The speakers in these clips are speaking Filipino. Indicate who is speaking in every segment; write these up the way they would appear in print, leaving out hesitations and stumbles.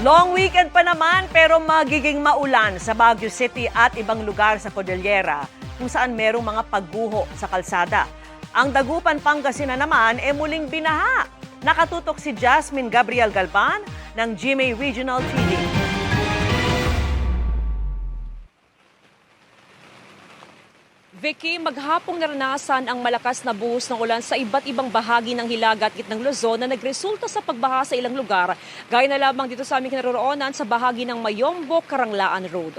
Speaker 1: Long weekend pa naman pero magiging maulan sa Baguio City at ibang lugar sa Cordillera kung saan merong mga pagguho sa kalsada. Ang Dagupan, Pangasinan naman muling binaha. Nakatutok si Jasmine Gabriel Galban ng GMA Regional TV.
Speaker 2: Vicky, maghapong naranasan ang malakas na buhos ng ulan sa iba't ibang bahagi ng Hilaga at Gitnang Luzon na nagresulta sa pagbaha sa ilang lugar, gaya na lamang dito sa aming kinaroroonan sa bahagi ng Mayombo, Karanglaan Road.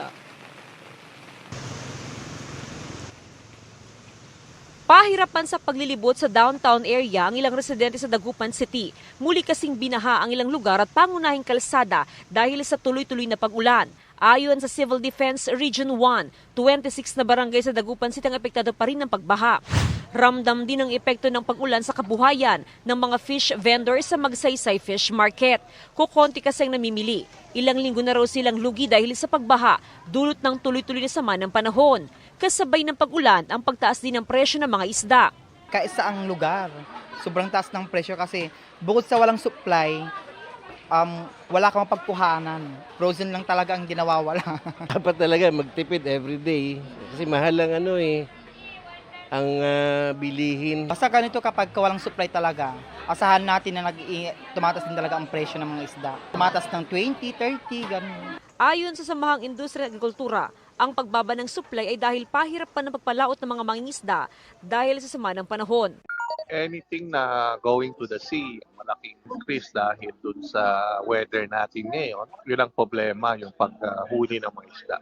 Speaker 2: Pahirapan sa paglilibot sa downtown area ang ilang residente sa Dagupan City. Muli kasing binaha ang ilang lugar at pangunahing kalsada dahil sa tuloy-tuloy na pag-ulan. Ayon sa Civil Defense Region 1, 26 na barangay sa Dagupan City ang epektado pa rin ng pagbaha. Ramdam din ang epekto ng pag-ulan sa kabuhayan ng mga fish vendors sa Magsaysay Fish Market. Kukonti kasi ang namimili. Ilang linggo na raw silang lugi dahil sa pagbaha, dulot ng tuloy-tuloy na sama ng panahon. Kasabay ng pag-ulan ang pagtaas din ng presyo ng mga isda.
Speaker 3: Kaisa ang lugar, sobrang taas ng presyo kasi bukod sa walang supply, wala kang mapagkuhanan. Frozen lang talaga ang ginawawala.
Speaker 4: Dapat talaga magtipid everyday kasi mahal ang ang bilihin.
Speaker 3: Basta ganito kapag walang supply talaga, asahan natin na tumatas din talaga ang presyo ng mga isda. Tumatas ng 20, 30, ganun.
Speaker 2: Ayon sa Samahang Industriya at Agrikultura, ang pagbaba ng supply ay dahil pahirap pa ng pagpalaot ng mga mangingisda dahil sa sama ng panahon.
Speaker 5: Anything na going to the sea, malaking increase dahil dun sa weather natin ngayon. Yun ang problema, yung paghuli ng mga isda.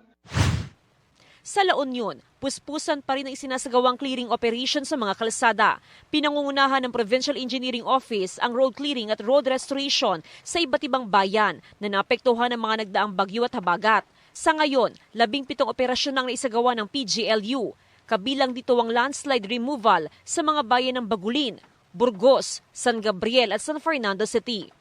Speaker 2: Sa La Union, puspusan pa rin ang isinasagawang clearing operation sa mga kalsada. Pinangungunahan ng Provincial Engineering Office ang road clearing at road restoration sa iba't ibang bayan na naapektuhan ng mga nagdaang bagyo at habagat. Sa ngayon, 17 operasyon ang naisagawa ng PGLU. Kabilang dito ang landslide removal sa mga bayan ng Bagulin, Burgos, San Gabriel at San Fernando City.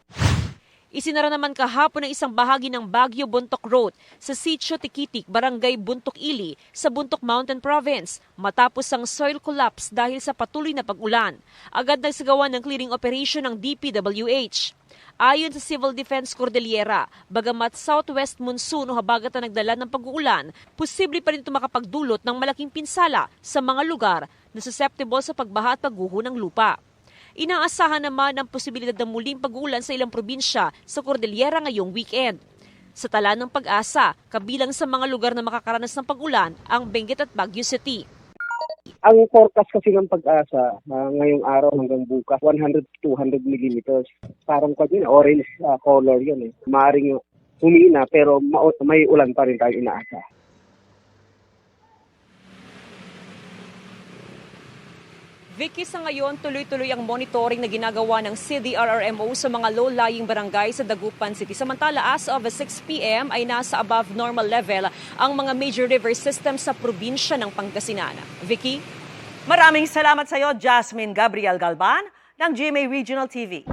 Speaker 2: Isinara naman kahapon ang isang bahagi ng Baguio Buntok Road sa Sitio Tikitik, Barangay Buntok Ili sa Buntok Mountain Province matapos ang soil collapse dahil sa patuloy na pag-ulan. Agad nagsagawa ng clearing operation ng DPWH. Ayon sa Civil Defense Cordillera, bagamat southwest monsoon o habagat na nagdala ng pag-uulan, posible pa rin ito makapagdulot ng malaking pinsala sa mga lugar na susceptible sa pagbaha at pagguho ng lupa. Inaasahan naman ang posibilidad ng muling pag-uulan sa ilang probinsya sa Cordillera ngayong weekend. Sa tala ng Pag-asa, kabilang sa mga lugar na makakaranas ng pag-ulan ang Benguet at Baguio City.
Speaker 6: Ang forecast kasi ng Pag-asa ngayong araw hanggang bukas, 100 to 200 millimeters. Parang orange color yun. Maaring humina pero may ulan pa rin tayo inaasa.
Speaker 2: Vicky, sa ngayon, tuloy-tuloy ang monitoring na ginagawa ng CDRRMO sa mga low-lying barangay sa Dagupan City. Samantala, as of 6 p.m. ay nasa above normal level ang mga major river systems sa probinsya ng Pangasinan. Vicky?
Speaker 1: Maraming salamat sa iyo, Jasmine Gabriel Galban ng GMA Regional TV.